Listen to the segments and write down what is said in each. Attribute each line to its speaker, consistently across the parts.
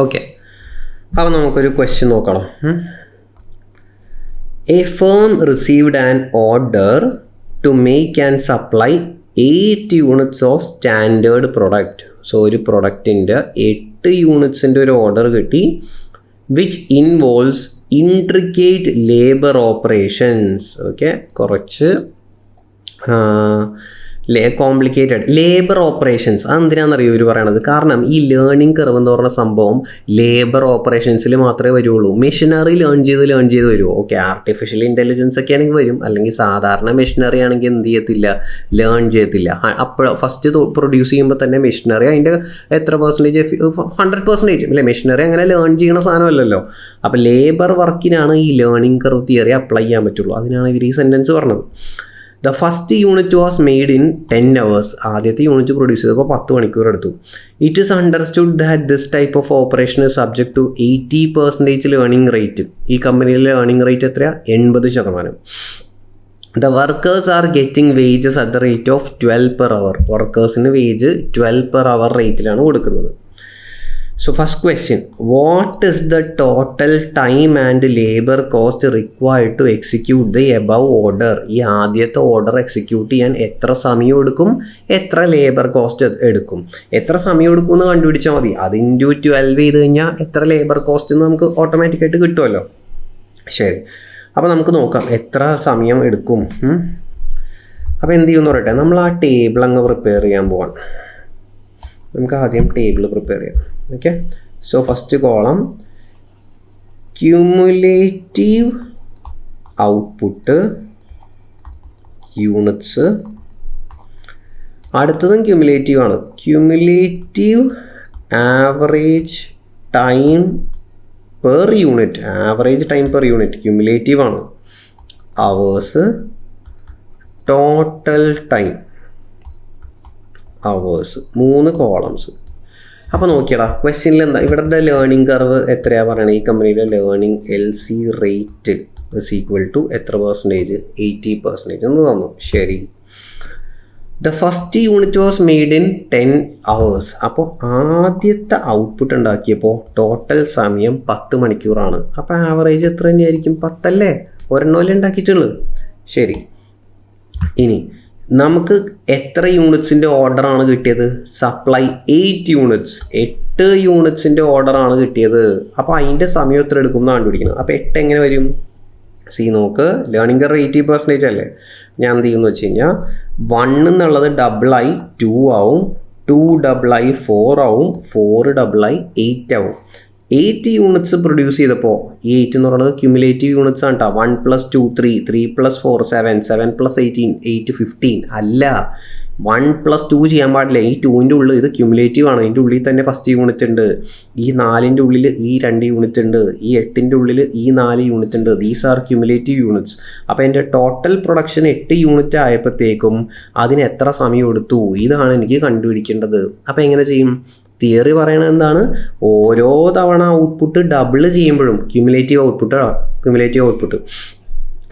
Speaker 1: Okay, അപ്പോൾ നമുക്കൊരു question നോക്കണം. A firm received an order to make and supply 8 units of standard product. So ഒരു പ്രൊഡക്റ്റിൻ്റെ 8 യൂണിറ്റ്സിൻ്റെ ഒരു order കിട്ടി, which involves intricate labor operations. Okay, കുറച്ച് complicated labour operations. അതെന്തിനാണെന്നറിയോ ഇവർ പറയണത്? കാരണം ഈ ലേണിംഗ് കർവ് എന്ന് പറഞ്ഞ സംഭവം ലേബർ ഓപ്പറേഷൻസിൽ മാത്രമേ വരുള്ളൂ. മെഷീനറി ലേൺ ചെയ്ത് വരുമോ? ഓക്കെ, ആർട്ടിഫിഷ്യൽ ഇൻ്റലിജൻസ് ഒക്കെ ആണെങ്കിൽ വരും, അല്ലെങ്കിൽ സാധാരണ മെഷീനറി ആണെങ്കിൽ എന്ത് ചെയ്യത്തില്ല, ലേൺ ചെയ്യത്തില്ല. അപ്പോൾ ഫസ്റ്റ് പ്രൊഡ്യൂസ് ചെയ്യുമ്പോൾ തന്നെ മെഷീനറി അതിൻ്റെ എത്ര പെർസെൻറ്റേജ്, 100% അല്ലേ? മെഷീനറി അങ്ങനെ ലേൺ ചെയ്യണ സാധനമല്ലല്ലോ. അപ്പോൾ ലേബർ വർക്കിനാണ് ഈ ലേണിംഗ് കർവ് തിയറി അപ്ലൈ ചെയ്യാൻ പറ്റുള്ളൂ. അതിനാണ് ഇവർ ഈ സെൻറ്റൻസ് പറഞ്ഞത്. The first unit was made in 10 hours. ആദ്യത്തെ യൂണിറ്റ് പ്രൊഡ്യൂസ് ചെയ്തപ്പോൾ 10 മണിക്കൂർ എടുത്തു. It is understood that this type of operation is subject to 80% learning rate. ഈ കമ്പനിയിലെ ലേണിംഗ് റേറ്റ് എത്രയാണ്? 80%. The workers are getting wages at the rate of 12 per hour. വർക്കേഴ്സിന് wage 12 per hour റേറ്റിലാണ് കൊടുക്കുന്നത്. So first question, what is the total time and labor cost required to execute the above order? ഈ ആദ്യത്തെ order execute ചെയ്യാൻ എത്ര സമയം എടുക്കും, എത്ര ലേബർ കോസ്റ്റ് എടുക്കും? എത്ര സമയം എടുക്കും എന്ന് കണ്ടുപിടിച്ചാൽ മതി. അത് ഇൻറ്റു 12 ചെയ്ത് കഴിഞ്ഞാൽ എത്ര ലേബർ കോസ്റ്റ് എന്ന് നമുക്ക് ഓട്ടോമാറ്റിക്കായിട്ട് കിട്ടുമല്ലോ. ശരി, അപ്പോൾ നമുക്ക് നോക്കാം എത്ര സമയം എടുക്കും. അപ്പോൾ എന്ത് ചെയ്യുമെന്ന് പറയട്ടെ, നമ്മൾ ആ ടേബിൾ അങ്ങ് പ്രിപ്പയർ ചെയ്യാൻ പോവാം. നമുക്ക് ആദ്യം ടേബിൾ പ്രിപ്പയർ ചെയ്യാം. Okay, so first column cumulative output units, അടുത്തതും ക്യൂമുലേറ്റീവ് ആണ്. Cumulative average time per unit, average time per unit cumulative ആണ്. Hours, total time hours, 3 columns. അപ്പോൾ നോക്കിയടാ ക്വസ്റ്റ്യനിൽ എന്താ ഇവിടുത്തെ ലേണിംഗ് കർവ് എത്രയാണ് പറയണത്? ഈ കമ്പനിയുടെ learning LC rate is equal to എത്ര പെർസെൻറ്റേജ്? 80% എന്ന് തന്നു. ശരി, the first unit was made in 10 hours. അപ്പോൾ ആദ്യത്തെ ഔട്ട്പുട്ട് ഉണ്ടാക്കിയപ്പോൾ ടോട്ടൽ സമയം 10 മണിക്കൂറാണ്. അപ്പോൾ ആവറേജ് എത്ര തന്നെയായിരിക്കും? 10 അല്ലേ? ഒരെണ്ണമല്ലേ ഉണ്ടാക്കിയിട്ടുള്ളത്. ശരി, ഇനി നമുക്ക് എത്ര യൂണിറ്റ്സിൻ്റെ ഓർഡറാണ് കിട്ടിയത്? സപ്ലൈ 8 യൂണിറ്റ്സ്, 8 യൂണിറ്റ്സിൻ്റെ ഓർഡറാണ് കിട്ടിയത്. അപ്പോൾ അതിൻ്റെ സമയം എത്ര എടുക്കും എന്ന് കണ്ടുപിടിക്കണം. അപ്പോൾ 8 എങ്ങനെ വരും? നോക്ക്, ലേണിംഗ് കർവ് 80% അല്ലേ? ഞാൻ എന്ത് ചെയ്യുമെന്ന് വെച്ച് കഴിഞ്ഞാൽ 1 എന്നുള്ളത് ഡബിളായി 2 ആവും, 2 ഡബിളായി 4 ആവും, 4 ഡബിളായി 8 ആവും. 8 യൂണിറ്റ്സ് പ്രൊഡ്യൂസ് ചെയ്തപ്പോൾ ഈ 8 എന്ന് പറയുന്നത് ക്യുമുലേറ്റീവ് യൂണിറ്റ്സ് ആണ് കേട്ടോ. 1 + 2 3, 3 + 4 7, 7 + 18 8 15 അല്ല, 1 + 2 ചെയ്യാൻ പാടില്ല. ഈ 2ൻ്റെ ഉള്ളിൽ ഇത് ക്യുമുലേറ്റീവ് ആണ്. ഇതിൻ്റെ ഉള്ളിൽ തന്നെ ഫസ്റ്റ് യൂണിറ്റ് ഉണ്ട്, ഈ 4ൻ്റെ ഉള്ളിൽ ഈ 2 യൂണിറ്റ് ഉണ്ട്, ഈ 8ൻ്റെ ഉള്ളിൽ ഈ 4 യൂണിറ്റ് ഉണ്ട്. These are cumulative units. അപ്പോൾ എൻ്റെ ടോട്ടൽ പ്രൊഡക്ഷൻ 8 യൂണിറ്റ് ആയപ്പോഴത്തേക്കും അതിന് എത്ര സമയം എടുത്തു? ഇതാണ് എനിക്ക് കണ്ടുപിടിക്കേണ്ടത്. അപ്പോൾ എങ്ങനെ ചെയ്യും? തിയറി പറയണത് എന്താണ്? ഓരോ തവണ ഔട്ട്പുട്ട് ഡബിൾ ചെയ്യുമ്പോഴും ക്യുമുലേറ്റീവ്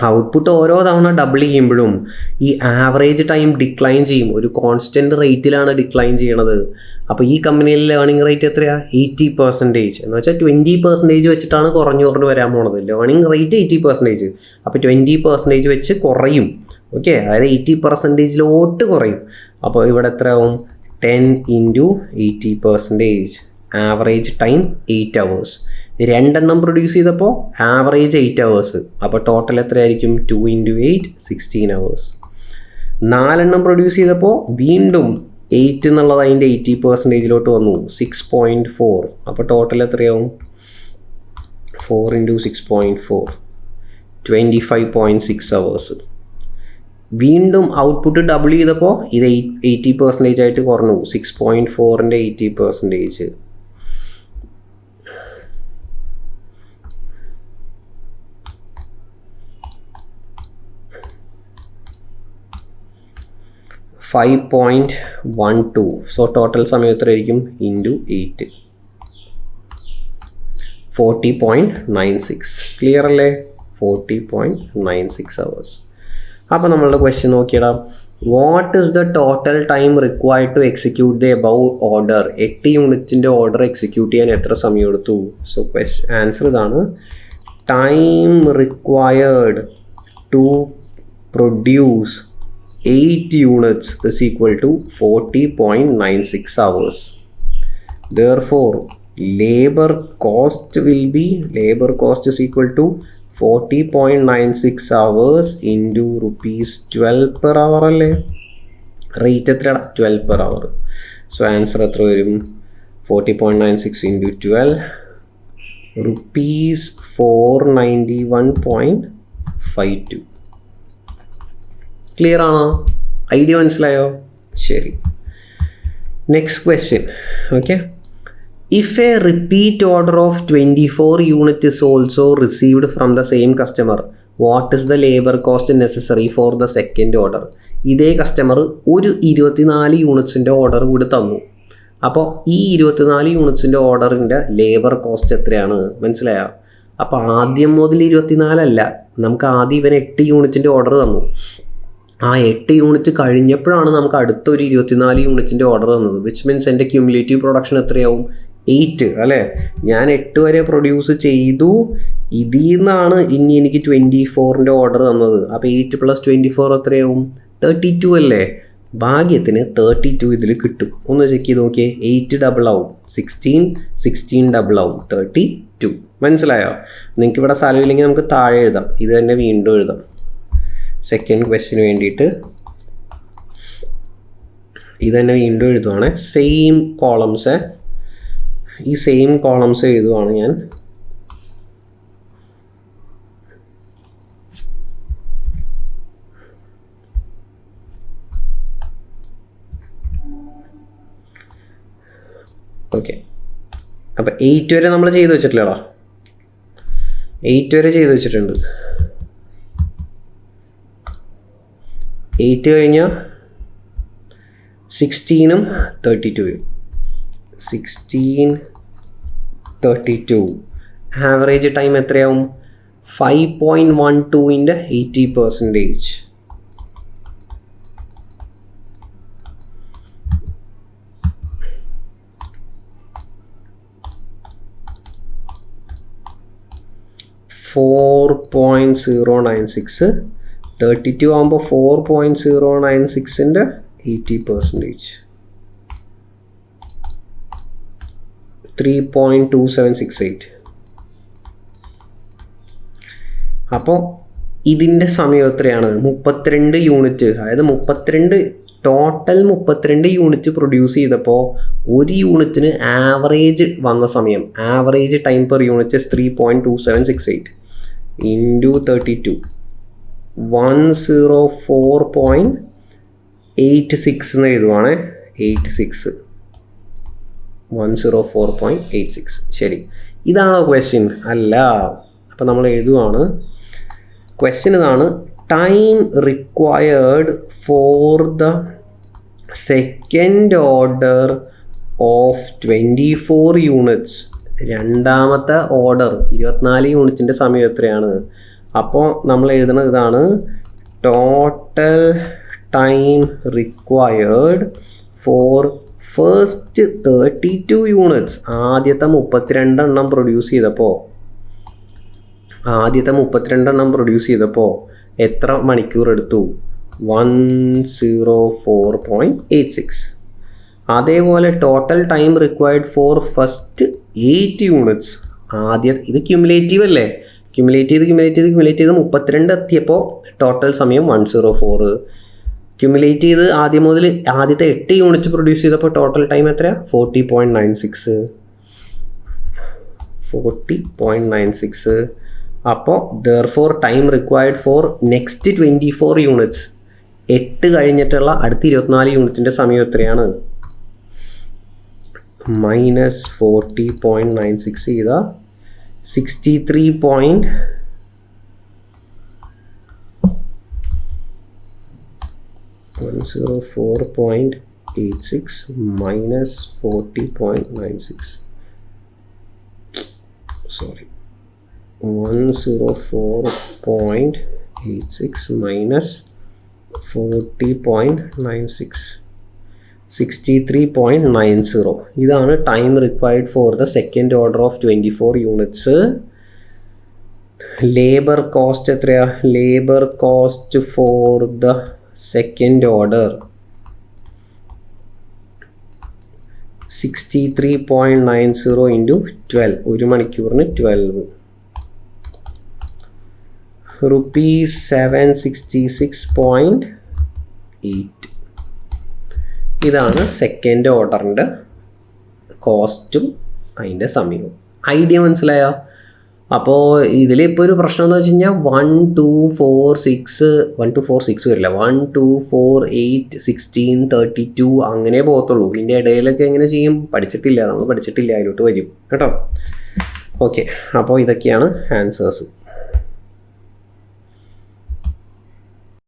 Speaker 1: ഔട്ട്പുട്ട് ഓരോ തവണ ഡബിൾ ചെയ്യുമ്പോഴും ഈ ആവറേജ് ടൈം ഡിക്ലൈൻ ചെയ്യും. ഒരു കോൺസ്റ്റൻറ്റ് റേറ്റിലാണ് ഡിക്ലൈൻ ചെയ്യണത്. അപ്പോൾ ഈ കമ്പനിയിൽ ലേണിംഗ് റേറ്റ് എത്രയാണ്? 80%. എന്ന് വെച്ചാൽ 20% വെച്ചിട്ടാണ് കുറഞ്ഞു വരാൻ പോണത്. ലേണിംഗ് റേറ്റ് 80%, അപ്പോൾ 20% വെച്ച് കുറയും. ഓക്കെ, അതായത് 80%ലോട്ട് കുറയും. അപ്പോൾ ഇവിടെ എത്രയാവും? 10 × 80%. Average time 8 hours. 2 പ്രൊഡ്യൂസ് ചെയ്തപ്പോൾ ആവറേജ് 8 hours. അപ്പോൾ ടോട്ടൽ എത്രയായിരിക്കും? 2 × 8 16 hours. 4 പ്രൊഡ്യൂസ് ചെയ്തപ്പോൾ വീണ്ടും 8 എന്നുള്ളത് അതിൻ്റെ 80%ലോട്ട് വന്നു, 6.4. അപ്പോൾ ടോട്ടൽ എത്രയാവും? 4 × 6.4 25.6 hours. വീണ്ടും ഔട്ട്പുട്ട് ഡബിൾ ചെയ്തപ്പോൾ ഇത് 80% ആയിട്ട് കുറഞ്ഞു, 6.4ൻ്റെ 80%. 5.12. സോ ടോട്ടൽ സമയം എത്രയായിരിക്കും? ഇൻറ്റു 8 40.96. ക്ലിയർ അല്ലേ? 40.96 hours. അപ്പോൾ നമ്മളുടെ ക്വസ്റ്റ്യൻ നോക്കിയിടാം. What is the total time required to execute the above order? 8 യൂണിറ്റിൻ്റെ ഓർഡർ എക്സിക്യൂട്ട് ചെയ്യാൻ എത്ര സമയം എടുത്തു? സോ ആൻസർ ഇതാണ്. Time required to produce 8 units is equal to 40.96 hours. Therefore, labor cost is equal to 40.96 hours into rupees 12 per hour അല്ലേ? Rate എത്രയാണ്? 12 per hour. So answer എത്ര വരും? 40.96 into 12 rupees 491.52. ക്ലിയർ ആണോ? ഐഡിയ മനസ്സിലായോ? ശരി. Next question. Okay. If A repeat order of 24 units is also received from the same customer, what is the labor cost necessary for the second order? ഇതേ customer ഒരു 24 യൂണിറ്റ്സിൻ്റെ order കൂടി തന്നു. അപ്പോൾ ഈ 24 യൂണിറ്റ്സിൻ്റെ ഓർഡറിൻ്റെ ലേബർ കോസ്റ്റ് എത്രയാണ്? മനസ്സിലായോ? അപ്പോൾ ആദ്യം മുതൽ 24 അല്ല, നമുക്ക് ആദ്യം ഇവൻ 8 യൂണിറ്റിൻ്റെ ഓർഡർ തന്നു. ആ 8 യൂണിറ്റ് കഴിഞ്ഞപ്പോഴാണ് നമുക്ക് അടുത്തൊരു 24 യൂണിറ്റിൻ്റെ ഓർഡർ തന്നത്. വിച്ച് മീൻസ് എൻ്റെ ക്യുമുലേറ്റീവ് പ്രൊഡക്ഷൻ എത്രയാവും? 8 അല്ലേ? ഞാൻ 8 വരെ പ്രൊഡ്യൂസ് ചെയ്തു. ഇതിൽ നിന്നാണ് ഇനി എനിക്ക് 24ൻ്റെ ഓർഡർ തന്നത്. അപ്പോൾ 8 + 24 എത്രയാവും? 32 അല്ലേ? ഭാഗ്യത്തിന് 32 ഇതിൽ കിട്ടും. ഒന്ന് ചെക്ക് ചെയ്ത് നോക്കിയേ. 8 ഡബിൾ ആവും 16 ഡബിൾ ആവും 32. മനസ്സിലായോ? നിങ്ങൾക്ക് ഇവിടെ സ്ഥലമില്ലെങ്കിൽ നമുക്ക് താഴെ എഴുതാം. ഇത് തന്നെ വീണ്ടും എഴുതാം. സെക്കൻഡ് ക്വസ്റ്റിന് വേണ്ടിയിട്ട് ഇത് തന്നെ വീണ്ടും എഴുതുവാണ്. സെയിം കോളംസ്, ഈ സെയിം കോളംസ് എഴുതുവാണ് ഞാൻ. ഓക്കെ. അപ്പം 8 വരെ നമ്മൾ ചെയ്ത് വെച്ചിട്ടില്ലടാ. 8 വരെ ചെയ്ത് വെച്ചിട്ടുണ്ട്. 8 കഴിഞ്ഞാൽ 16ഉം 32ഉം 16 32 ആവറേജ് ടൈം എത്രയാവും? 5.12 80%. $4.096. 32 ആകുമ്പോൾ 4.096ൻ്റെ 80%. 3.2768. അപ്പോൾ ഇതിൻ്റെ സമയം എത്രയാണ്? 32 യൂണിറ്റ്. അതായത് 32 യൂണിറ്റ് പ്രൊഡ്യൂസ് ചെയ്തപ്പോൾ ഒരു യൂണിറ്റിന് ആവറേജ് വന്ന സമയം, average time per unit 3.2768 into 32 104.86 എന്ന് എഴുതുവാണ്. 86 104.86. ശരി. ഇതാണോ ക്വസ്റ്റ്യൻ? അല്ല. അപ്പോൾ നമ്മൾ എഴുതുവാണ്. ക്വസ്റ്റ്യൻ ഇതാണ്. Time required for the second order of 24 units. രണ്ടാമത്തെ ഓർഡർ 24 യൂണിറ്റിൻ്റെ സമയം എത്രയാണ്? അപ്പോൾ നമ്മൾ എഴുതുന്നത് ഇതാണ്. Total time required for first 32 units. ആദ്യത്തെ 32 എണ്ണം പ്രൊഡ്യൂസ് ചെയ്തപ്പോൾ എത്ര മണിക്കൂർ എടുത്തു? 104.86. അതേപോലെ total time required for first 8 units. ഇത് ക്യുമുലേറ്റീവ് അല്ലേ? ക്യുമുലേറ്റ് ചെയ്ത് 32 എത്തിയപ്പോൾ ടോട്ടൽ സമയം 104. ക്യുമുലേറ്റ് ചെയ്ത് ആദ്യം മുതൽ ആദ്യത്തെ 8 യൂണിറ്റ് പ്രൊഡ്യൂസ് ചെയ്തപ്പോൾ ടോട്ടൽ ടൈം എത്രയാണ്? 40.96. അപ്പോൾ therefore time required for next 24 units. 8 കഴിഞ്ഞിട്ടുള്ള അടുത്ത 24 യൂണിറ്റിൻ്റെ സമയം എത്രയാണ്? -40.96 ചെയ്താൽ 104.86 minus 40.96. Sorry. 104.86 minus 40.96 63.90. ഇതാണ് time required for the second order of 24 units. Labour cost എത്രയാ? Labour cost for the second order 63.90 into 12. ഒരു മണിക്കൂറിന് 12 rupees 766.8. ഇതാണ് സെക്കൻഡ് ഓർഡറിൻ്റെ കോസ്റ്റും അതിൻ്റെ സമയവും. ഐഡിയ മനസ്സിലായോ? അപ്പോൾ ഇതിലിപ്പോൾ ഒരു പ്രശ്നം എന്ന് വെച്ച് കഴിഞ്ഞാൽ 1 2 4 6 വരില്ല, 1 2 4 8 16 32 അങ്ങനെ പോകത്തുള്ളൂ. ഇതിൻ്റെ ഇടയിലൊക്കെ എങ്ങനെ ചെയ്യും? പഠിച്ചിട്ടില്ല, നമ്മൾ പഠിച്ചിട്ടില്ല, അതിലോട്ട് വരും കേട്ടോ. ഓക്കെ, അപ്പോൾ ഇതൊക്കെയാണ് ആൻസേഴ്സ്.